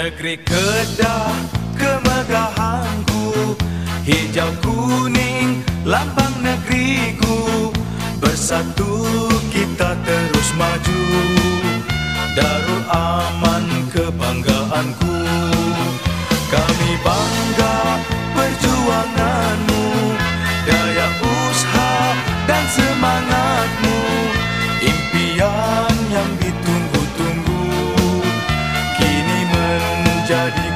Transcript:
Negeri Kedah kemegahanku, hijau kuning lambang negeriku. Bersatu kita terus maju, Darul Aman kebanggaanku. Kami bangga perjuanganmu, daya usaha dan semangatmu. Impian yang ditunggu-tunggu kini menjadi